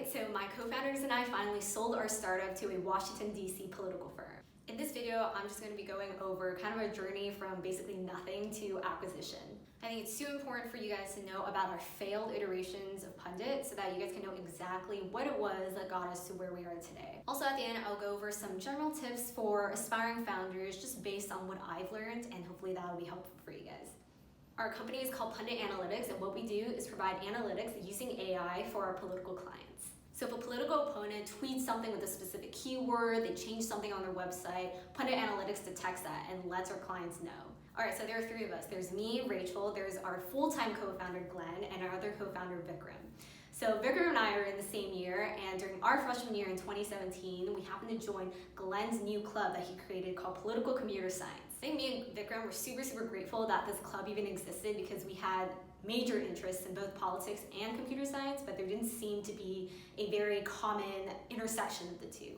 Alright, so my co-founders and I finally sold our startup to a Washington, D.C. political firm. In this video, I'm just going to be going over kind of a journey from basically nothing to acquisition. I think it's super important for you guys to know about our failed iterations of Pundit so that you guys can know exactly what it was that got us to where we are today. Also at the end, I'll go over some general tips for aspiring founders just based on what I've learned, and hopefully that'll be helpful for you guys. Our company is called Pundit Analytics, and what we do is provide analytics using AI for our political clients. So if a political opponent tweets something with a specific keyword, they change something on their website, Pundit Analytics detects that and lets our clients know. All right, so there are three of us. There's me, Rachel, there's our full-time co-founder, Glenn, and our other co-founder, Vikram. So Vikram and I are in the same year, and during our freshman year in 2017, we happened to join Glenn's new club that he created called Political Computer Science. I think me and Vikram were super grateful that this club even existed because we had major interests in both politics and computer science, but there didn't seem to be a very common intersection of the two.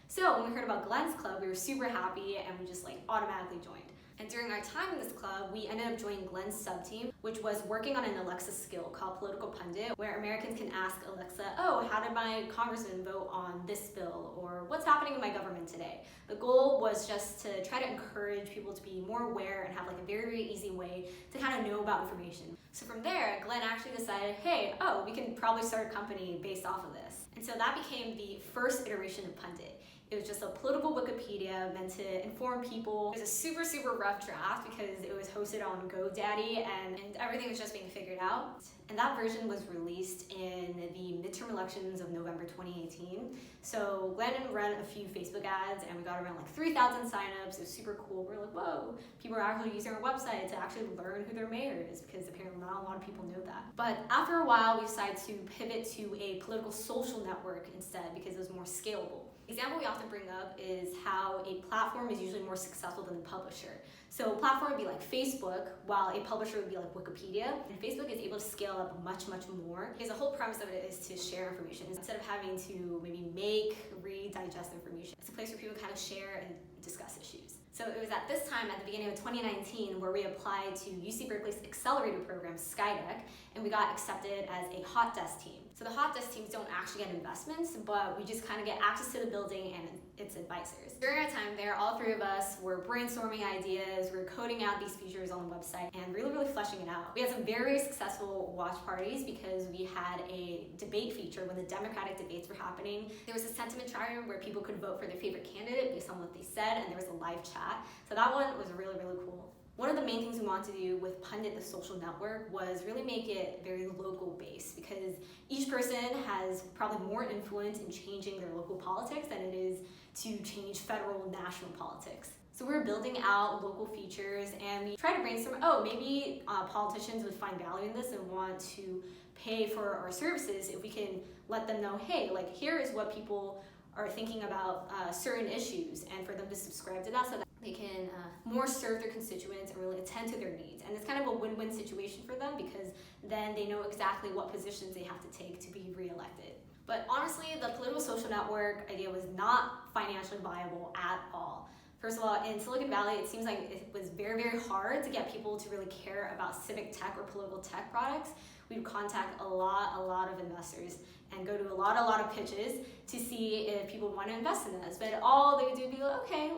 So when we heard about Glenn's club, we were super happy and we just automatically joined. And during our time in this club, we ended up joining Glenn's sub-team, which was working on an Alexa skill called Political Pundit, where Americans can ask Alexa, oh, how did my congressman vote on this bill? Or what's happening in my government today? The goal was just to try to encourage people to be more aware and have a very easy way to kind of know about information. So from there, Glenn actually decided, hey, we can probably start a company based off of this. And so that became the first iteration of Pundit. It was just a political Wikipedia meant to inform people. It was a super rough draft because it was hosted on GoDaddy and everything was just being figured out. And that version was released in the midterm elections of November 2018. So Glenn ran a few Facebook ads and we got around 3,000 signups. It was super cool. We're like, whoa, people are actually using our website to actually learn who their mayor is, because apparently not a lot of people know that. But after a while, we decided to pivot to a political social network instead because it was more scalable. The example we often bring up is how a platform is usually more successful than the publisher. So a platform would be like Facebook, while a publisher would be like Wikipedia. And Facebook is able to scale up much more, because the whole premise of it is to share information. Instead of having to maybe make, read, digest information, it's a place where people kind of share and discuss issues. So it was at this time, at the beginning of 2019, where we applied to UC Berkeley's Accelerator program, Skydeck, and we got accepted as a hot desk team. So the hot desk teams don't actually get investments, but we just kind of get access to the building and its advisors. During our time there, all three of us were brainstorming ideas, we were coding out these features on the website, and really fleshing it out. We had some very successful watch parties because we had a debate feature when the Democratic debates were happening. There was a sentiment trial where people could vote for their favorite candidate based on what they said, and there was a live chat. So that one was really cool. One of the main things we wanted to do with Pundit, the social network, was really make it very local based, because each person has probably more influence in changing their local politics than it is to change federal national politics. So we were building out local features and we tried to brainstorm, maybe politicians would find value in this and want to pay for our services if we can let them know, hey, here is what people are thinking about certain issues, and for them to subscribe to that so that they can more serve their constituents and really attend to their needs. And it's kind of a win-win situation for them, because then they know exactly what positions they have to take to be reelected. But honestly, the political social network idea was not financially viable at all. First of all, in Silicon Valley, it seems like it was very hard to get people to really care about civic tech or political tech products. We would contact a lot of investors and go to a lot of pitches to see if people want to invest in us. But all they would do would be okay,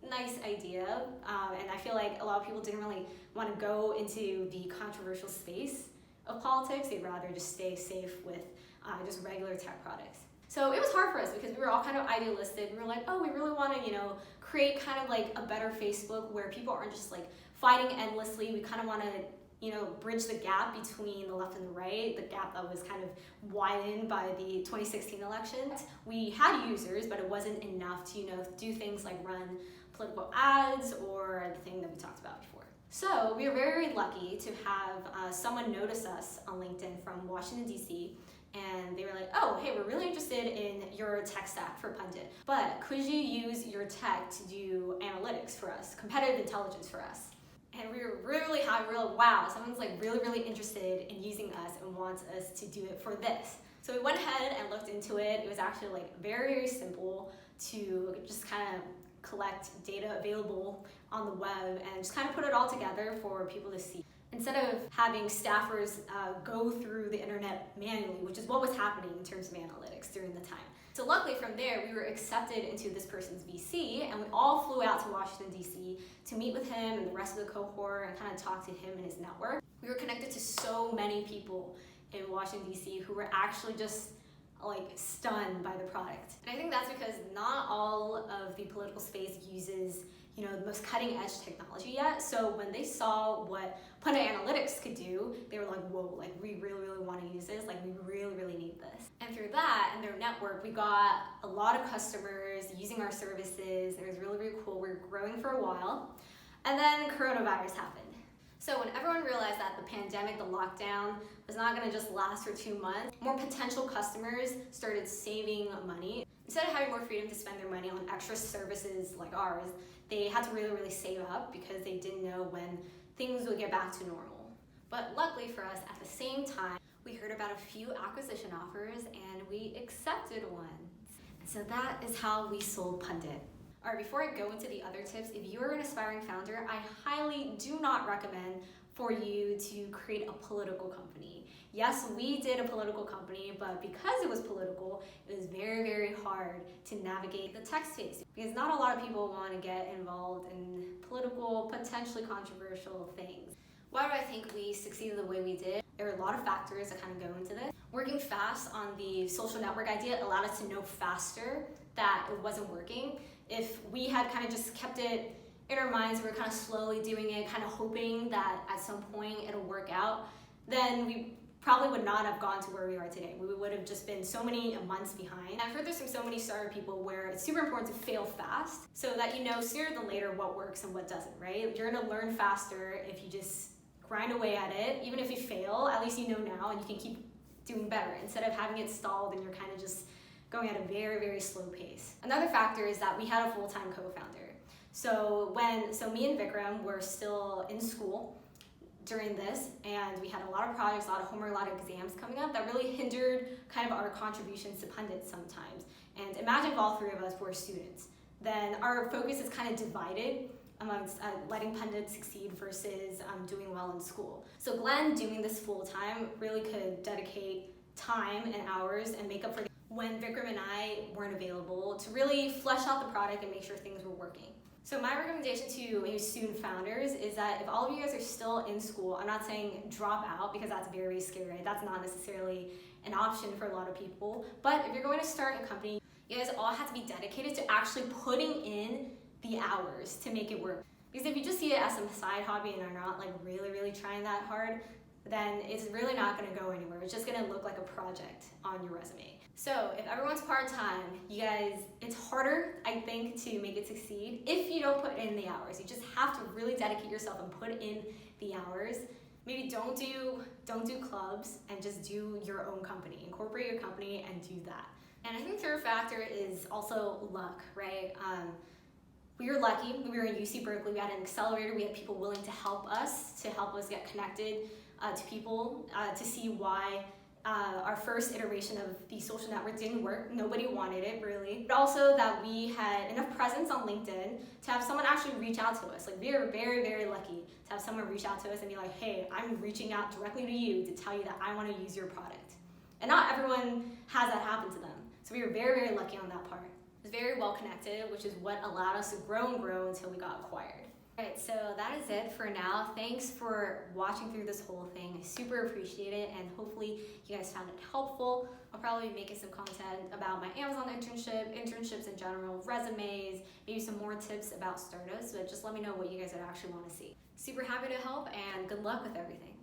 nice idea. And I feel like a lot of people didn't really want to go into the controversial space of politics. They'd rather just stay safe with just regular tech products. So it was hard for us because we were all kind of idealistic. We were like, we really want to, create kind of a better Facebook where people aren't just fighting endlessly. We kind of want to, bridge the gap between the left and the right, the gap that was kind of widened by the 2016 election. We had users, but it wasn't enough to, do things like run political ads or the thing that we talked about before. So we were very lucky to have someone notice us on LinkedIn from Washington, D.C., and they were like, hey, we're really interested in your tech stack for Pundit, but could you use your tech to do analytics for us, competitive intelligence for us? And we were really happy. We were like, wow, someone's really interested in using us and wants us to do it for this. So we went ahead and looked into it. It was actually very simple to just kind of collect data available on the web and just kind of put it all together for people to see. instead of having staffers go through the internet manually, which is what was happening in terms of analytics during the time. So luckily from there, we were accepted into this person's VC, and we all flew out to Washington, D.C. to meet with him and the rest of the cohort and kind of talk to him and his network. We were connected to so many people in Washington, D.C. who were actually just like stunned by the product. And I think that's because not all of the political space uses the most cutting edge technology yet. So when they saw what Pundit Analytics could do, they were like, whoa, like we really want to use this. Like we really need this. And through that and their network, we got a lot of customers using our services. It was really cool. We were growing for a while. And then coronavirus happened. So when everyone realized that the pandemic, the lockdown, was not going to just last for 2 months, more potential customers started saving money. Instead of having more freedom to spend their money on extra services like ours, they had to really save up because they didn't know when things would get back to normal. But luckily for us, at the same time, we heard about a few acquisition offers and we accepted one. And so that is how we sold Pundit. All right, before I go into the other tips, if you're an aspiring founder, I highly do not recommend for you to create a political company. Yes, we did a political company, but because it was political, it was very hard to navigate the tech space because not a lot of people want to get involved in political, potentially controversial things. Why do I think we succeeded the way we did? There are a lot of factors that kind of go into this. Working fast on the social network idea allowed us to know faster that it wasn't working. If we had kind of just kept it in our minds, we were kind of slowly doing it, kind of hoping that at some point it'll work out, then we probably would not have gone to where we are today. We would have just been so many months behind. I've heard this from so many startup people where it's super important to fail fast so that you know sooner than later what works and what doesn't, right? You're gonna learn faster if you just grind away at it. Even if you fail, at least you know now and you can keep doing better instead of having it stalled and you're kind of just going at a very slow pace. Another factor is that we had a full-time co-founder. So me and Vikram were still in school during this, and we had a lot of projects, a lot of homework, a lot of exams coming up that really hindered kind of our contributions to Pundit sometimes. And imagine if all three of us were students. Then our focus is kind of divided amongst letting Pundit succeed versus doing well in school. So Glenn, doing this full time, really could dedicate time and hours and make up for when Vikram and I weren't available to really flesh out the product and make sure things were working. So my recommendation to maybe student founders is that if all of you guys are still in school, I'm not saying drop out because that's very scary. That's not necessarily an option for a lot of people. But if you're going to start a company, you guys all have to be dedicated to actually putting in the hours to make it work. Because if you just see it as some side hobby and are not like really trying that hard, then it's really not going to go anywhere. It's just going to look like a project on your resume. So if everyone's part-time, you guys, it's harder, I think, to make it succeed if you don't put in the hours. You just have to really dedicate yourself and put in the hours. Maybe don't do clubs and just do your own company. Incorporate your company and do that. And I think third factor is also luck, right? We were lucky. We were in UC Berkeley. We had an accelerator. We had people willing to help us get connected to people, to see why our first iteration of the social network didn't work. Nobody wanted it, really. But also that we had enough presence on LinkedIn to have someone actually reach out to us. Like, we are very lucky to have someone reach out to us and be like, hey, I'm reaching out directly to you to tell you that I want to use your product. And not everyone has that happen to them. So we were very lucky on that part. It was very well connected, which is what allowed us to grow and grow until we got acquired. Alright, so that is it for now. Thanks for watching through this whole thing. I super appreciate it, and hopefully you guys found it helpful. I'll probably be making some content about my Amazon internship, internships in general, resumes, maybe some more tips about startups, but just let me know what you guys would actually want to see. Super happy to help, and good luck with everything.